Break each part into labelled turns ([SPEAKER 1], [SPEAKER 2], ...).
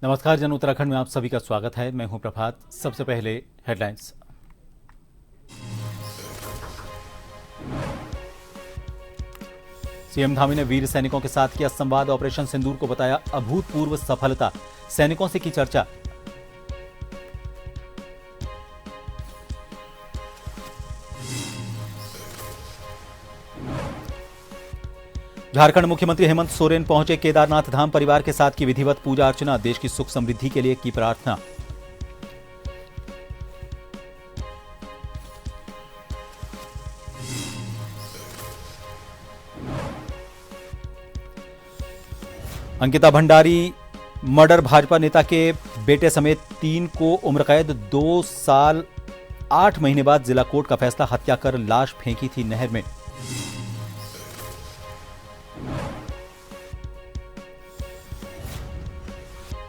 [SPEAKER 1] नमस्कार जन उत्तराखंड में आप सभी का स्वागत है। मैं हूं प्रभात। सबसे पहले हेडलाइंस। सीएम धामी ने वीर सैनिकों के साथ किया संवाद। ऑपरेशन सिंदूर को बताया अभूतपूर्व सफलता। सैनिकों से की चर्चा। झारखंड मुख्यमंत्री हेमंत सोरेन पहुंचे केदारनाथ धाम। परिवार के साथ की विधिवत पूजा अर्चना। देश की सुख समृद्धि के लिए की प्रार्थना। अंकिता भंडारी मर्डर। भाजपा नेता के बेटे समेत 3 को उम्र कैद। 2 साल 8 महीने बाद जिला कोर्ट का फैसला। हत्या कर लाश फेंकी थी नहर में।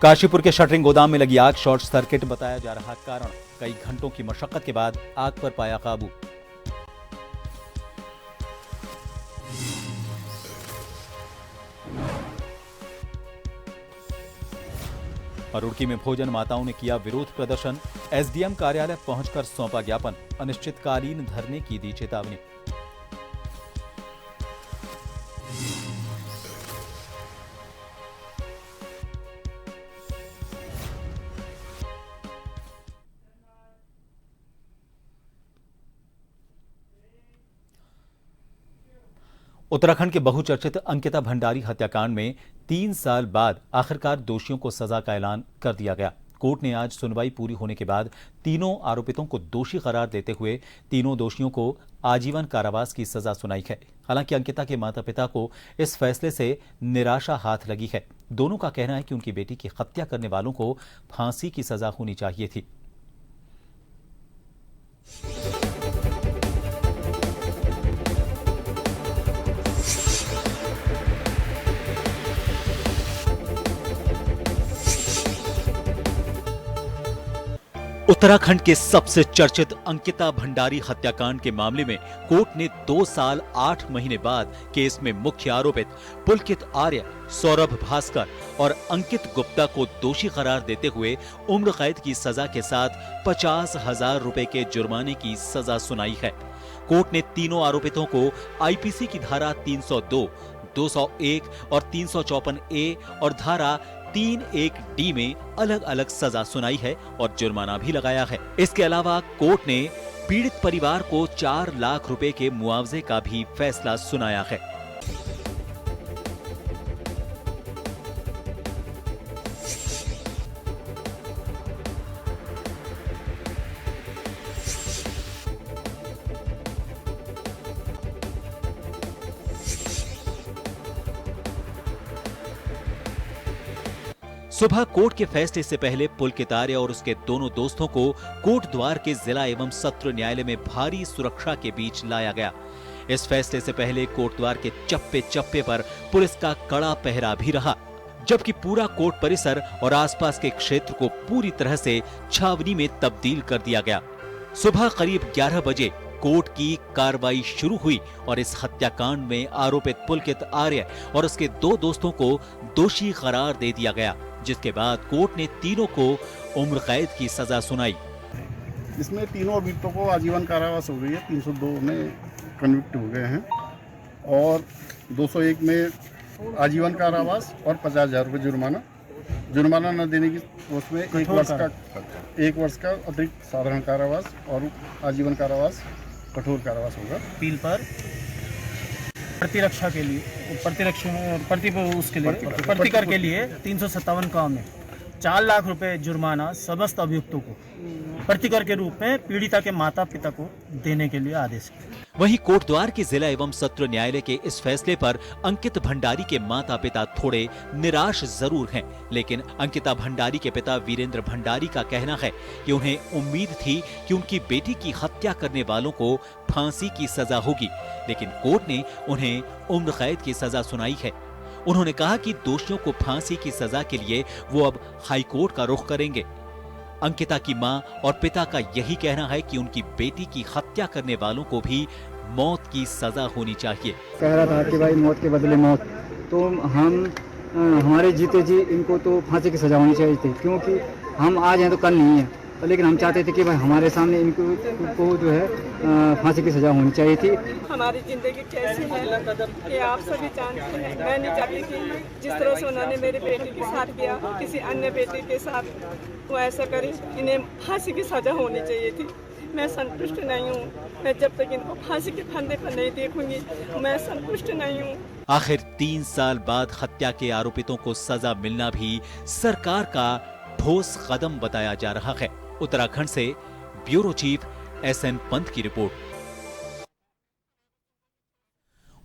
[SPEAKER 1] काशीपुर के शटरिंग गोदाम में लगी आग। शॉर्ट सर्किट बताया जा रहा कारण। कई घंटों की मशक्कत के बाद आग पर पाया काबू। और रुड़की में भोजन माताओं ने किया विरोध प्रदर्शन। एसडीएम कार्यालय पहुंचकर सौंपा ज्ञापन। अनिश्चितकालीन धरने की दी चेतावनी। उत्तराखंड के बहुचर्चित अंकिता भंडारी हत्याकांड में 3 साल बाद आखिरकार दोषियों को सजा का ऐलान कर दिया गया। कोर्ट ने आज सुनवाई पूरी होने के बाद तीनों आरोपितों को दोषी करार देते हुए तीनों दोषियों को आजीवन कारावास की सजा सुनाई है। हालांकि अंकिता के माता पिता को इस फैसले से निराशा हाथ लगी है। दोनों का कहना है कि उनकी बेटी की हत्या करने वालों को फांसी की सजा होनी चाहिए थी। उत्तराखंड के सबसे चर्चित अंकिता भंडारी हत्याकांड के मामले में कोर्ट ने 2 साल 8 महीने बाद केस में मुख्य आरोपित पुलकित आर्य, सौरभ भास्कर और अंकित गुप्ता को दोषी करार देते हुए उम्र कैद की सजा के साथ 50,000 रुपए के जुर्माने की सजा सुनाई है। कोर्ट ने तीनों आरोपितों को आईपीसी की धारा 302, 201 और 354A और धारा 31D में अलग अलग सजा सुनाई है और जुर्माना भी लगाया है। इसके अलावा कोर्ट ने पीड़ित परिवार को 4 लाख रुपए के मुआवजे का भी फैसला सुनाया है। सुबह कोर्ट के फैसले से पहले पुलकित आर्य और उसके दोनों दोस्तों को कोर्ट द्वार के जिला एवं सत्र न्यायालय में भारी सुरक्षा के बीच लाया गया। इस फैसले से पहले कोर्ट द्वार के चप्पे चप्पे पर पुलिस का कड़ा पहरा भी रहा, जबकि पूरा कोर्ट परिसर और आसपास के क्षेत्र को पूरी तरह से छावनी में तब्दील कर दिया गया। सुबह करीब 11 बजे कोर्ट की कार्रवाई शुरू हुई और इस हत्याकांड में आरोपित पुलकित आर्य और उसके 2 दोस्तों को दोषी करार दे दिया गया, जिसके बाद कोर्ट ने तीनों को उम्र कैद की सजा सुनाई।
[SPEAKER 2] इसमें तीनों अभियुक्तों को आजीवन कारावास हो गई है। 302 में कन्विक्ट हो गए हैं और 201 में आजीवन कारावास और 50,000 रुपये जुर्माना न देने की उसमें 1 वर्ष का अतिरिक्त साधारण कारावास और आजीवन कारावास, कठोर कारावास होगा।
[SPEAKER 3] अपील पर प्रतिरक्षा के लिए प्रतिकर के लिए 357 का में 4 लाख रुपए जुर्माना समस्त अभियुक्तों को प्रतिकर के रूप में पीड़िता के माता पिता को देने के लिए आदेश किया।
[SPEAKER 1] वहीं कोटद्वार के जिला एवं सत्र न्यायालय के इस फैसले पर अंकित भंडारी के माता पिता थोड़े निराश जरूर हैं, लेकिन अंकिता भंडारी के पिता वीरेंद्र भंडारी का कहना है कि उन्हें उम्मीद थी कि उनकी बेटी की हत्या करने वालों को फांसी की सजा होगी, लेकिन कोर्ट ने उन्हें उम्र कैद की सजा सुनाई है। उन्होंने कहा कि दोषियों को फांसी की सजा के लिए वो अब हाईकोर्ट का रुख करेंगे। अंकिता की मां और पिता का यही कहना है कि उनकी बेटी की हत्या करने वालों को भी मौत की सजा होनी चाहिए।
[SPEAKER 4] कह रहा था कि भाई मौत के बदले मौत, तो हम हमारे जीते जी इनको तो फांसी की सज़ा होनी चाहिए थी, क्योंकि हम आज हैं तो कल नहीं है। लेकिन हम चाहते थे कि भाई हमारे सामने इनको जो है फांसी की सज़ा होनी चाहिए थी।
[SPEAKER 5] हमारी ज़िंदगी कैसी है ये आप सभी जानते हैं। मैं नहीं चाहती कि जिस तरह से उन्होंने मेरे बेटे के साथ किया, किसी अन्य बेटे के साथ वो ऐसा करे। इन्हें फांसी की सज़ा होनी चाहिए थी। मैं संतुष्ट नहीं हूँ। मैं जब तक इनको फांसी के फंदे पर नहीं देखूंगी, मैं संतुष्ट नहीं हूँ।
[SPEAKER 1] आखिर 3 साल बाद हत्या के आरोपितों को सजा मिलना भी सरकार का ठोस कदम बताया जा रहा है। उत्तराखंड से ब्यूरो चीफ SN पंत की रिपोर्ट।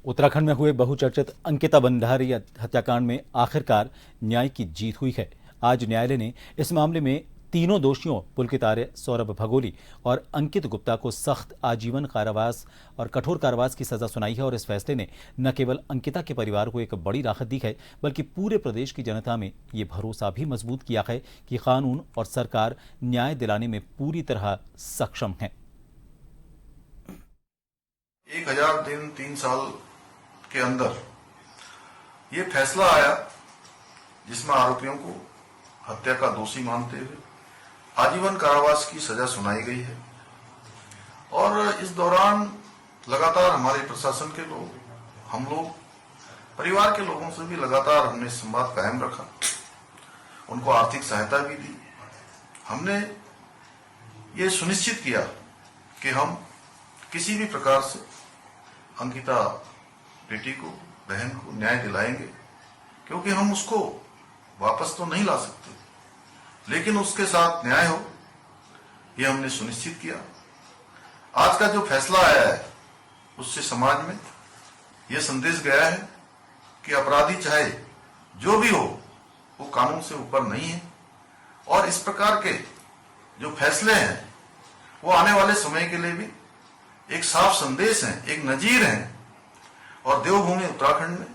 [SPEAKER 1] उत्तराखंड में हुए बहुचर्चित अंकिता भंडारी हत्याकांड में आखिरकार न्याय की जीत हुई है। आज न्यायालय ने इस मामले में तीनों दोषियों पुलकित आर्य, सौरभ भगोली और अंकित गुप्ता को सख्त आजीवन कारावास और कठोर कारावास की सजा सुनाई है। और इस फैसले ने न केवल अंकिता के परिवार को एक बड़ी राहत दी है, बल्कि पूरे प्रदेश की जनता में ये भरोसा भी मजबूत किया है कि कानून और सरकार न्याय दिलाने में पूरी तरह सक्षम है।
[SPEAKER 6] 1000 दिन 3 साल के अंदर ये फैसला आया जिसमें आरोपियों को हत्या का दोषी मानते हुए आजीवन कारावास की सजा सुनाई गई है। और इस दौरान लगातार हमारे प्रशासन के लोग, हम लोग, परिवार के लोगों से भी लगातार हमने संवाद कायम रखा, उनको आर्थिक सहायता भी दी। हमने ये सुनिश्चित किया कि हम किसी भी प्रकार से अंकिता बेटी को, बहन को न्याय दिलाएंगे, क्योंकि हम उसको वापस तो नहीं ला सकते, लेकिन उसके साथ न्याय हो, ये हमने सुनिश्चित किया। आज का जो फैसला आया है उससे समाज में यह संदेश गया है कि अपराधी चाहे जो भी हो, वो कानून से ऊपर नहीं है। और इस प्रकार के जो फैसले हैं वो आने वाले समय के लिए भी एक साफ संदेश है, एक नजीर है। और देवभूमि उत्तराखंड में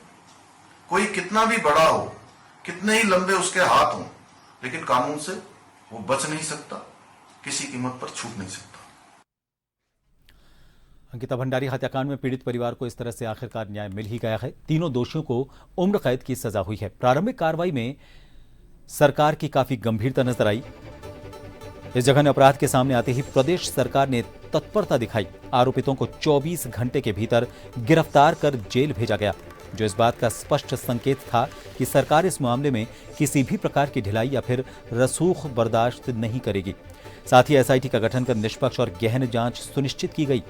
[SPEAKER 6] कोई कितना भी बड़ा हो, कितने ही लंबे उसके हाथ हों, लेकिन कानून से वो बच नहीं सकता, किसी कीमत पर छूट नहीं सकता।
[SPEAKER 1] अंकिता भंडारी हत्याकांड में पीड़ित परिवार को इस तरह से आखिरकार न्याय मिल ही गया है। तीनों दोषियों को उम्र कैद की सजा हुई है। प्रारंभिक कार्रवाई में सरकार की काफी गंभीरता नजर आई। इस जघन्य अपराध के सामने आते ही प्रदेश सरकार ने तत्परता दिखाई। आरोपितों को 24 घंटे के भीतर गिरफ्तार कर जेल भेजा गया, जो इस बात का स्पष्ट संकेत था कि सरकार इस मामले में किसी भी प्रकार की ढिलाई या फिर रसूख बर्दाश्त नहीं करेगी। साथ ही SIT का गठन कर निष्पक्ष और गहन जांच सुनिश्चित की गई।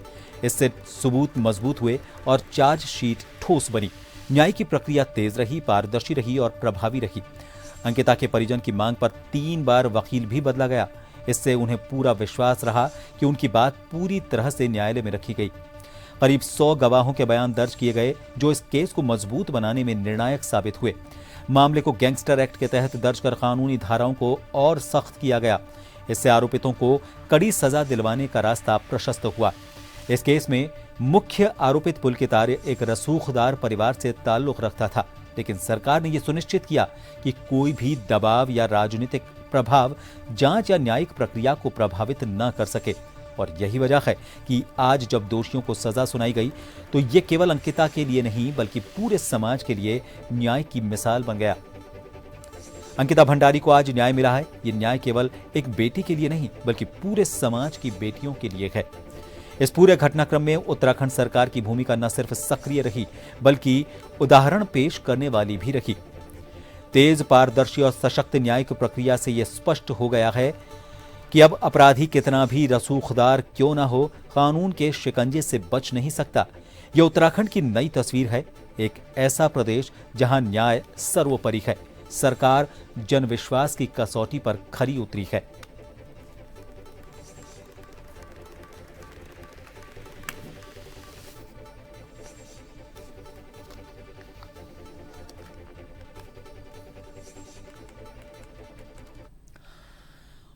[SPEAKER 1] इससे सबूत मजबूत हुए और चार्जशीट ठोस बनी। न्याय की प्रक्रिया तेज रही, पारदर्शी रही और प्रभावी रही। अंकिता के परिजन की मांग पर 3 बार वकील भी बदला गया। इससे उन्हें पूरा विश्वास रहा कि उनकी बात पूरी तरह से न्यायालय में रखी गई। करीब 100 गवाहों के बयान दर्ज किए गए, जो इस केस को मजबूत बनाने में निर्णायक साबित हुए। मामले को गैंगस्टर एक्ट के तहत दर्ज कर कानूनी धाराओं को और सख्त किया गया। इससे आरोपितों को कड़ी सजा दिलवाने का रास्ता प्रशस्त हुआ। इस केस में मुख्य आरोपित पुलकित आर्य एक रसूखदार परिवार से ताल्लुक रखता था, लेकिन सरकार ने यह सुनिश्चित किया कि कोई भी दबाव या राजनीतिक प्रभाव जांच या न्यायिक प्रक्रिया को प्रभावित न कर सके। और यही वजह है कि आज जब दोषियों को सजा सुनाई गई तो ये केवल अंकिता के लिए नहीं, बल्कि पूरे समाज के लिए न्याय की मिसाल बन गया। अंकिता भंडारी को आज न्याय मिला है। ये न्याय केवल एक बेटी के लिए नहीं, बल्कि पूरे समाज की बेटियों के लिए है। इस पूरे घटनाक्रम में उत्तराखंड सरकार की भूमिका न सिर्फ सक्रिय रही, बल्कि उदाहरण पेश करने वाली भी रही। तेज, पारदर्शी और सशक्त न्यायिक प्रक्रिया से यह स्पष्ट हो गया है कि अब अपराधी कितना भी रसूखदार क्यों ना हो, कानून के शिकंजे से बच नहीं सकता। यह उत्तराखंड की नई तस्वीर है, एक ऐसा प्रदेश जहां न्याय सर्वोपरि है। सरकार जनविश्वास की कसौटी पर खरी उतरी है।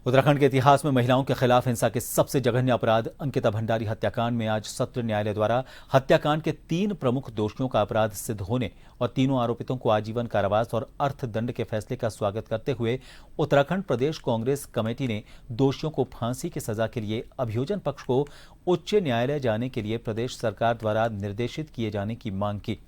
[SPEAKER 1] उत्तराखंड के इतिहास में महिलाओं के खिलाफ हिंसा के सबसे जघन्य अपराध अंकिता भंडारी हत्याकांड में आज सत्र न्यायालय द्वारा हत्याकांड के 3 प्रमुख दोषियों का अपराध सिद्ध होने और तीनों आरोपितों को आजीवन कारावास और अर्थदंड के फैसले का स्वागत करते हुए उत्तराखंड प्रदेश कांग्रेस कमेटी ने दोषियों को फांसी की सजा के लिए अभियोजन पक्ष को उच्च न्यायालय जाने के लिए प्रदेश सरकार द्वारा निर्देशित किए जाने की मांग की।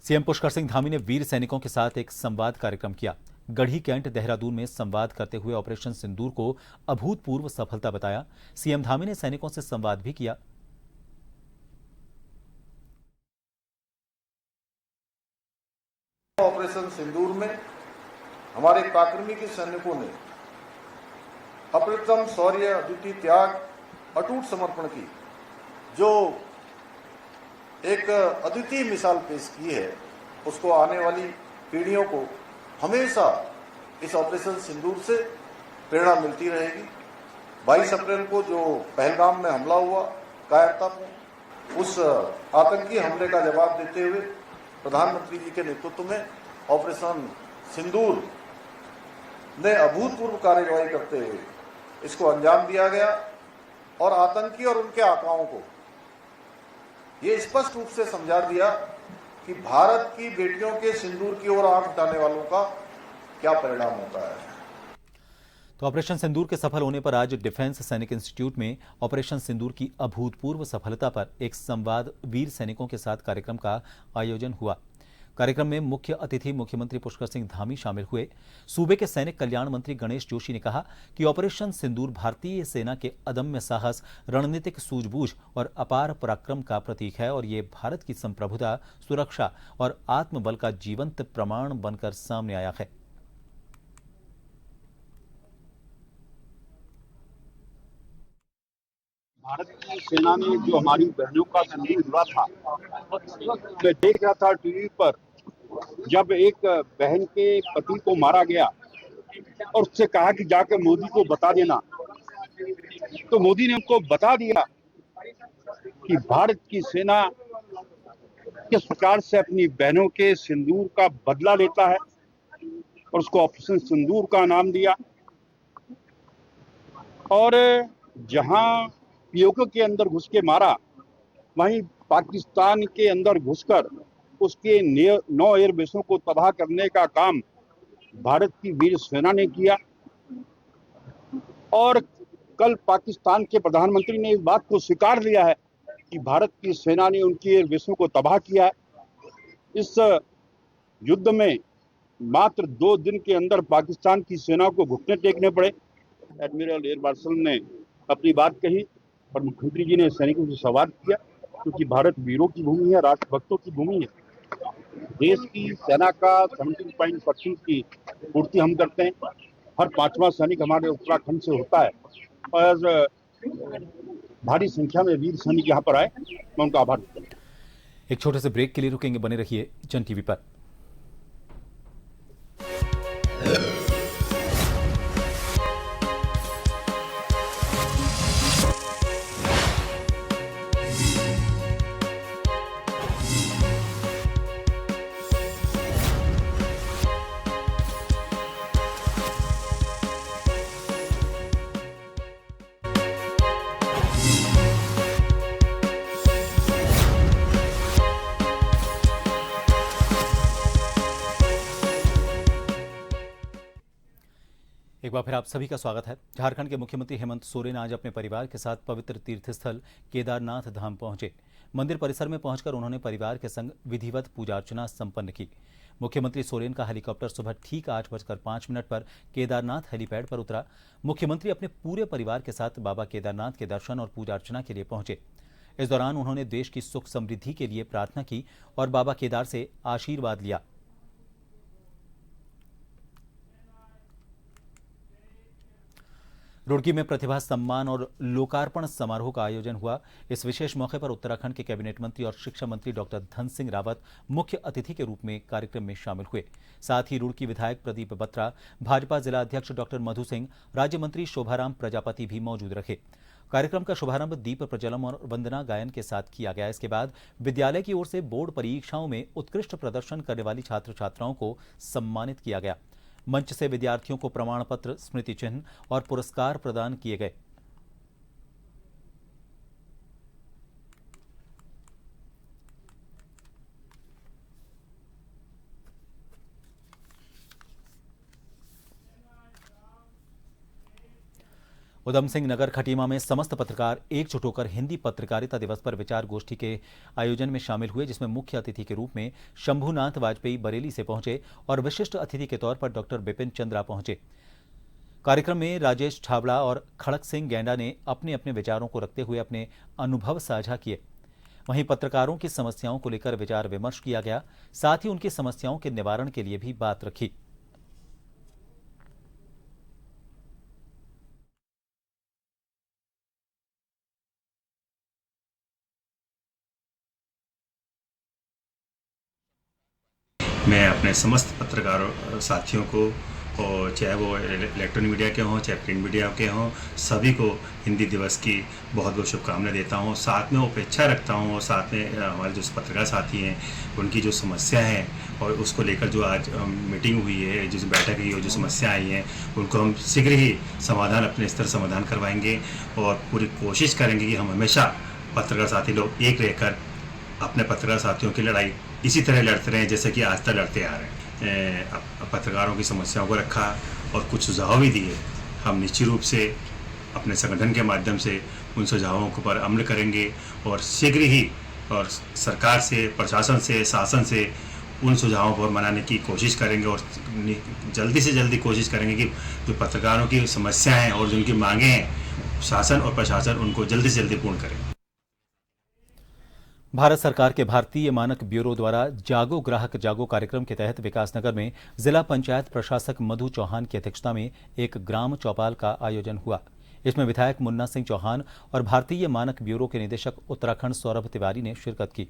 [SPEAKER 1] सीएम पुष्कर सिंह धामी ने वीर सैनिकों के साथ एक संवाद कार्यक्रम किया। गढ़ी कैंट देहरादून में संवाद करते हुए ऑपरेशन सिंदूर को अभूतपूर्व सफलता बताया। सीएम धामी ने सैनिकों से संवाद भी किया।
[SPEAKER 6] ऑपरेशन सिंदूर में हमारे पराक्रमी के सैनिकों ने अप्रतिम शौर्य, अद्वितीय त्याग, अटूट समर्पण की जो एक अद्वितीय मिसाल पेश की है, उसको आने वाली पीढ़ियों को हमेशा इस ऑपरेशन सिंदूर से प्रेरणा मिलती रहेगी। 22 अप्रैल को जो पहलगाम में हमला हुआ कायरतापूर्ण, उस आतंकी हमले का जवाब देते हुए प्रधानमंत्री जी के नेतृत्व में ऑपरेशन सिंदूर ने अभूतपूर्व कार्यवाही करते हुए इसको अंजाम दिया गया और आतंकी और उनके आकाओं को ये स्पष्ट रूप से समझा दिया कि भारत की बेटियों के सिंदूर की ओर आंख उठाने वालों का क्या परिणाम होता है।
[SPEAKER 1] तो ऑपरेशन सिंदूर के सफल होने पर आज डिफेंस सैनिक इंस्टीट्यूट में ऑपरेशन सिंदूर की अभूतपूर्व सफलता पर एक संवाद वीर सैनिकों के साथ कार्यक्रम का आयोजन हुआ। कार्यक्रम में मुख्य अतिथि मुख्यमंत्री पुष्कर सिंह धामी शामिल हुए। सूबे के सैनिक कल्याण मंत्री गणेश जोशी ने कहा कि ऑपरेशन सिंदूर भारतीय सेना के अदम्य साहस, रणनीतिक सूझबूझ और अपार पराक्रम का प्रतीक है और ये भारत की संप्रभुता, सुरक्षा और आत्मबल का जीवंत प्रमाण बनकर सामने आया है।
[SPEAKER 7] भारत की सेना ने जो हमारी बहनों का सिंदूर उड़ा था, मैं देख रहा था टीवी पर, जब एक बहन के पति को मारा गया और उससे कहा कि जाकर मोदी को बता देना, तो मोदी ने उनको बता दिया कि भारत की सेना किस प्रकार से अपनी बहनों के सिंदूर का बदला लेता है और उसको ऑपरेशन सिंदूर का नाम दिया। और जहां पीओके के अंदर घुस के मारा, वहीं पाकिस्तान के अंदर घुसकर उसके 9 एयरबेसों को तबाह करने का काम भारत की वीर सेना ने किया। और कल पाकिस्तान के प्रधानमंत्री ने इस बात को स्वीकार लिया है कि भारत की सेना ने उनकी एयरबेसों को तबाह किया है। इस युद्ध में मात्र 2 दिन के अंदर पाकिस्तान की सेना को घुटने टेकने पड़े। एडमिरल एयर मार्शल ने अपनी बात कही और मुख्यमंत्री जी ने सैनिकों से संवाद किया, क्योंकि भारत वीरों की भूमि है, राष्ट्रभक्तों की भूमि है। देश की सेना का 17% की पूर्ति हम करते हैं। हर 5वां सैनिक हमारे उत्तराखंड से होता है और भारी संख्या में वीर सैनिक यहाँ पर आए, मैं उनका आभार व्यक्त करता हूं।
[SPEAKER 1] एक छोटे से ब्रेक के लिए रुकेंगे, बने रहिए जन टीवी पर। एक बार फिर आप सभी का स्वागत है। झारखंड के मुख्यमंत्री हेमंत सोरेन आज अपने परिवार के साथ पवित्र तीर्थस्थल केदारनाथ धाम पहुंचे। मंदिर परिसर में पहुंचकर उन्होंने परिवार के संग विधिवत पूजा अर्चना संपन्न की। मुख्यमंत्री सोरेन का हेलीकॉप्टर सुबह ठीक 8:05 पर केदारनाथ हेलीपैड पर उतरा। मुख्यमंत्री अपने पूरे परिवार के साथ बाबा केदारनाथ के दर्शन और पूजा अर्चना के लिए पहुंचे। इस दौरान उन्होंने देश की सुख समृद्धि के लिए प्रार्थना की और बाबा केदार से आशीर्वाद लिया। रुड़की में प्रतिभा सम्मान और लोकार्पण समारोह का आयोजन हुआ। इस विशेष मौके पर उत्तराखंड के कैबिनेट मंत्री और शिक्षा मंत्री डॉक्टर धन सिंह रावत मुख्य अतिथि के रूप में कार्यक्रम में शामिल हुए। साथ ही रुड़की विधायक प्रदीप बत्रा, भाजपा जिला अध्यक्ष डॉक्टर मधु सिंह, राज्य मंत्री शोभाराम प्रजापति भी मौजूद रहे। कार्यक्रम का शुभारंभ दीप प्रज्वलन और वंदना गायन के साथ किया गया। इसके बाद विद्यालय की ओर से बोर्ड परीक्षाओं में उत्कृष्ट प्रदर्शन करने वाली छात्र छात्राओं को सम्मानित किया गया। मंच से विद्यार्थियों को प्रमाण पत्र, स्मृति चिन्ह और पुरस्कार प्रदान किए गए। उधम सिंह नगर खटीमा में समस्त पत्रकार एकजुट होकर हिंदी पत्रकारिता दिवस पर विचार गोष्ठी के आयोजन में शामिल हुए, जिसमें मुख्य अतिथि के रूप में शंभुनाथ वाजपेयी बरेली से पहुंचे और विशिष्ट अतिथि के तौर पर डॉक्टर बिपिन चंद्रा पहुंचे। कार्यक्रम में राजेश छाबड़ा और खड़क सिंह गैंडा ने अपने अपने विचारों को रखते हुए अपने अनुभव साझा किए। वहीं पत्रकारों की समस्याओं को लेकर विचार विमर्श किया गया, साथ ही उनकी समस्याओं के निवारण के लिए भी बात रखी।
[SPEAKER 8] मैं अपने समस्त पत्रकारों साथियों को, और चाहे वो इलेक्ट्रॉनिक मीडिया के हों चाहे प्रिंट मीडिया के हों, सभी को हिंदी दिवस की बहुत बहुत शुभकामनाएं देता हूं। साथ में अपेक्षा रखता हूं और साथ में हमारे जो पत्रकार साथी हैं उनकी जो समस्या है और उसको लेकर जो आज मीटिंग हुई है, जिस बैठक हुई है, जो समस्या आई हैं उनको हम शीघ्र ही समाधान अपने स्तर समाधान करवाएंगे और पूरी कोशिश करेंगे कि हम हमेशा पत्रकार साथी लोग एक रहकर अपने पत्रकार साथियों की लड़ाई इसी तरह लड़ते रहे जैसे कि आज तक लड़ते आ रहे हैं। पत्रकारों की समस्याओं को रखा और कुछ सुझाव भी दिए। हम निश्चित रूप से अपने संगठन के माध्यम से उन सुझावों पर अमल करेंगे और शीघ्र ही और सरकार से, प्रशासन से, शासन से उन सुझावों पर मनाने की कोशिश करेंगे और जल्दी से जल्दी कोशिश करेंगे कि जो पत्रकारों की समस्याएं हैं और जो उनकी मांगें हैं, शासन और प्रशासन उनको जल्दी से जल्दी पूर्ण करें।
[SPEAKER 1] भारत सरकार के भारतीय मानक ब्यूरो द्वारा जागो ग्राहक जागो कार्यक्रम के तहत विकासनगर में जिला पंचायत प्रशासक मधु चौहान की अध्यक्षता में एक ग्राम चौपाल का आयोजन हुआ। इसमें विधायक मुन्ना सिंह चौहान और भारतीय मानक ब्यूरो के निदेशक उत्तराखंड सौरभ तिवारी ने शिरकत की।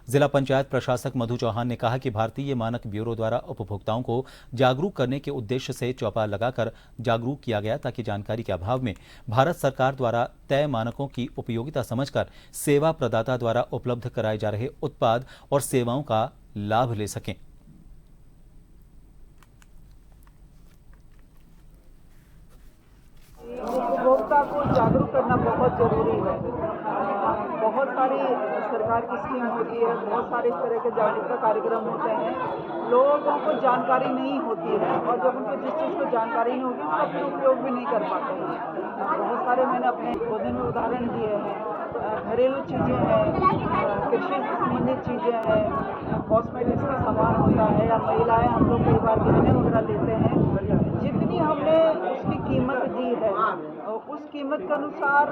[SPEAKER 1] जिला पंचायत प्रशासक मधु चौहान ने कहा कि भारतीय मानक ब्यूरो द्वारा उपभोक्ताओं को जागरूक करने के उद्देश्य से चौपाल लगाकर जागरूक किया गया, ताकि जानकारी के अभाव में भारत सरकार द्वारा तय मानकों की उपयोगिता समझकर सेवा प्रदाता द्वारा उपलब्ध कराए जा रहे उत्पाद और सेवाओं का लाभ ले सकें।
[SPEAKER 9] उपभोक्ता को जागरूक करना बहुत जरूरी है। बहुत सारी सरकार की स्कीम होती है, बहुत सारे इस तरह के जागरूकता कार्यक्रम होते हैं, लोगों को जानकारी नहीं होती है और जब उनको जिस चीज़ को जानकारी नहीं होगी तो अपने उपयोग भी नहीं कर पाते हैं। बहुत सारे मैंने अपने पौधे में उदाहरण दिए हैं, घरेलू चीज़ें हैं, कृषि से संबंधित चीज़ें हैं, कॉस्मेटिक्स का सामान होता है या महिलाएं हम लोग कई बार गहने वगैरह लेते हैं। जितनी हमने उसकी कीमत दी है उस कीमत के अनुसार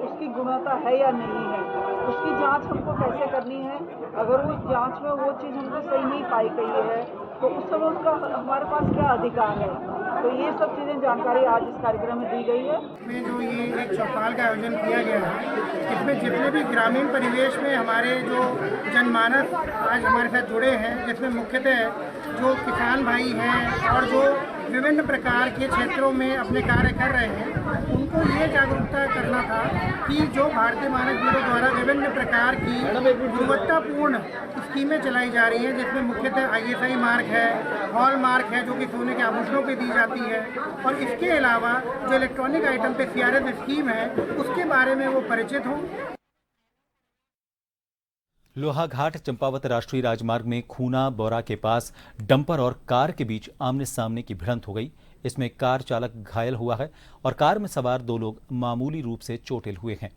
[SPEAKER 9] उसकी गुणवत्ता है या नहीं है, उसकी जांच हमको कैसे करनी है। अगर उस जांच में वो चीज़ हमको सही नहीं पाई गई है तो उस समय उसका हमारे पास क्या अधिकार है। तो ये सब चीज़ें जानकारी आज इस कार्यक्रम में दी गई है।
[SPEAKER 10] में जो ये एक चौपाल का आयोजन किया गया है, इसमें जितने भी ग्रामीण परिवेश में हमारे जो जनमानस आज हमारे साथ जुड़े हैं, जिसमें मुख्यतः जो किसान भाई हैं और जो विभिन्न प्रकार के क्षेत्रों में अपने कार्य कर रहे हैं, उनको ये जागरूकता करना था कि जो भारतीय मानक ब्यूरो द्वारा विभिन्न प्रकार की गुणवत्तापूर्ण स्कीमें चलाई जा रही हैं, जिसमें मुख्यतः ISI मार्क है, हॉल मार्क है जो कि सोने के आभूषणों पे दी जाती है, और इसके अलावा जो इलेक्ट्रॉनिक आइटम पे CRS स्कीम है उसके बारे में वो परिचित हों।
[SPEAKER 1] लोहाघाट चंपावत राष्ट्रीय राजमार्ग में खूना बोरा के पास डंपर और कार के बीच आमने सामने की भिड़ंत हो गई। इसमें कार चालक घायल हुआ है और कार में सवार 2 लोग मामूली रूप से चोटिल हुए हैं।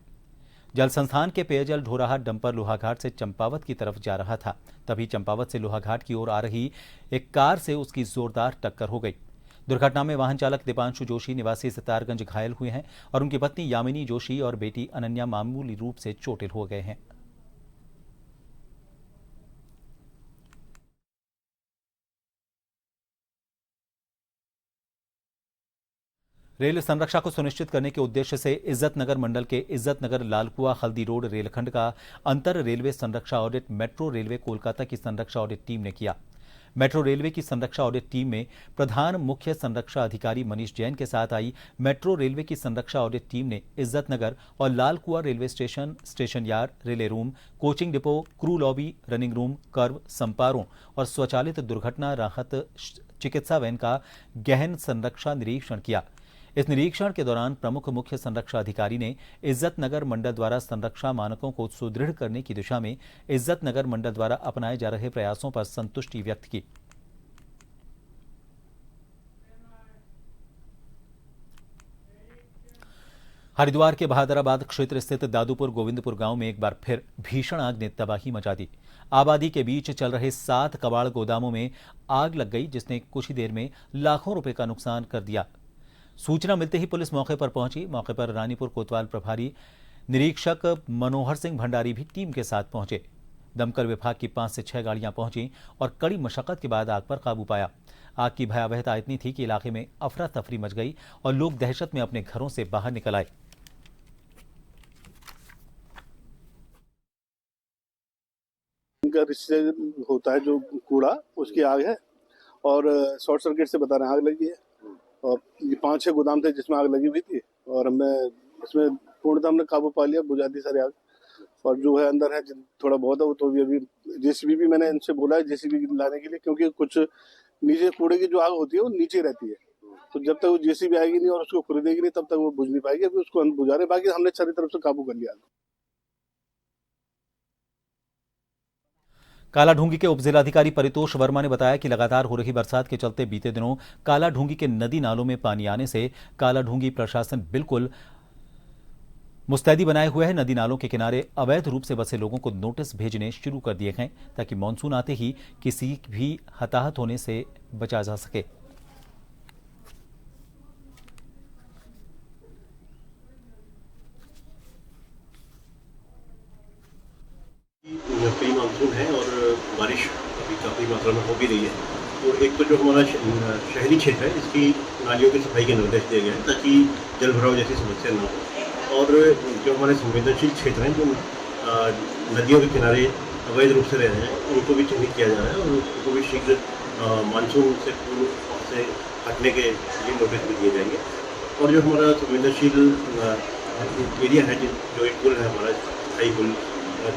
[SPEAKER 1] जल संस्थान के पेयजल ढो रहा डंपर लोहाघाट से चंपावत की तरफ जा रहा था, तभी चंपावत से लोहाघाट की ओर आ रही एक कार से उसकी जोरदार टक्कर हो गई। दुर्घटना में वाहन चालक दीपांशु जोशी निवासी सितारगंज घायल हुए हैं और उनकी पत्नी यामिनी जोशी और बेटी अनन्या मामूली रूप से चोटिल हो गए हैं। रेल संरक्षा को सुनिश्चित करने के उद्देश्य से इज्जतनगर मंडल के इज्जतनगर लालकुआ हल्दी रोड रेलखंड का अंतर रेलवे संरक्षा ऑडिट मेट्रो रेलवे कोलकाता की संरक्षा ऑडिट टीम ने किया। मेट्रो रेलवे की संरक्षा ऑडिट टीम में प्रधान मुख्य संरक्षा अधिकारी मनीष जैन के साथ आई मेट्रो रेलवे की संरक्षा ऑडिट टीम ने इज्जतनगर और Lalkuan railway station, station yard, relay room, coaching depot, crew lobby, running room, curve, संपारों और स्वचालित दुर्घटना राहत चिकित्सा वैन का गहन संरक्षा निरीक्षण किया। इस निरीक्षण के दौरान प्रमुख मुख्य संरक्षा अधिकारी ने इज्जतनगर मंडल द्वारा संरक्षा मानकों को सुदृढ़ करने की दिशा में इज्जतनगर मंडल द्वारा अपनाए जा रहे प्रयासों पर संतुष्टि व्यक्त की। हरिद्वार के बहादुराबाद क्षेत्र स्थित दादूपुर गोविंदपुर गांव में एक बार फिर भीषण आग ने तबाही मचा दी। आबादी के बीच चल रहे 7 कबाड़ गोदामों में आग लग गई, जिसने कुछ ही देर में लाखों रुपए का नुकसान कर दिया। सूचना मिलते ही पुलिस मौके पर पहुंची। मौके पर रानीपुर कोतवाल प्रभारी निरीक्षक मनोहर सिंह भंडारी भी टीम के साथ पहुंचे। दमकल विभाग की 5 से 6 गाड़ियां पहुंची और कड़ी मशक्कत के बाद आग पर काबू पाया। आग की भयावहता इतनी थी कि इलाके में अफरा तफरी मच गई और लोग दहशत में अपने घरों से बाहर निकल आए।
[SPEAKER 11] का रिश्ते होता है जो कूड़ा, उसकी आग है और शॉर्ट सर्किट से बता रहे हैं आग लगी है। और ये 5-6 गोदाम थे जिसमें आग लगी हुई थी और हमें इसमें पूर्णतः हमने काबू पा लिया, बुझा दी सारी आग। और जो है अंदर है थोड़ा बहुत है वो तो अभी जेसीबी भी मैंने इनसे बोला है जेसीबी लाने के लिए, क्योंकि कुछ नीचे कूड़े की जो आग होती है वो नीचे रहती है, तो जब तक वो जेसीबी आएगी नहीं और उसको खरीदेगी नहीं तब तक वो बुझ नहीं पाएगी। अभी उसको हम बुझा रहे, बाकी हमने सारी तरफ से काबू कर लिया।
[SPEAKER 1] कालाढूंगी के उपजिलाधिकारी परितोष वर्मा ने बताया कि लगातार हो रही बरसात के चलते बीते दिनों कालाढूंगी के नदी नालों में पानी आने से कालाढूंगी प्रशासन बिल्कुल मुस्तैदी बनाए हुए है। नदी नालों के किनारे अवैध रूप से बसे लोगों को नोटिस भेजने शुरू कर दिए हैं ताकि मानसून आते ही किसी भी हताहत होने से बचा जा सके।
[SPEAKER 12] प्री मानसून है और बारिश अभी काफ़ी मात्रा में हो भी रही है, तो एक तो जो हमारा शहरी क्षेत्र है इसकी नालियों की सफाई के निर्देश दिए गए हैं ताकि जल भराव जैसी समस्या न हो। और जो हमारे संवेदनशील क्षेत्र हैं जो नदियों के किनारे अवैध रूप से रह रहे हैं उनको भी चिन्हित किया जा रहा है और उनको भी शीघ्र मानसून से पूर्व से हटने के लिए नोटिस भी दिए जाएंगे। और जो हमारा संवेदनशील एरिया है जो एक पुल है हमारा स्थायी पुल,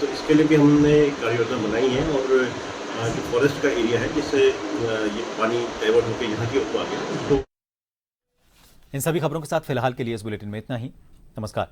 [SPEAKER 12] तो इसके लिए भी हमने कार्य योजना बनाई है और जो फॉरेस्ट का एरिया है जिससे ये पानी डाइवर्ट होकर यहाँ की ओर आ गया उसको।
[SPEAKER 1] इन सभी खबरों के साथ फिलहाल के लिए इस बुलेटिन में इतना ही। नमस्कार।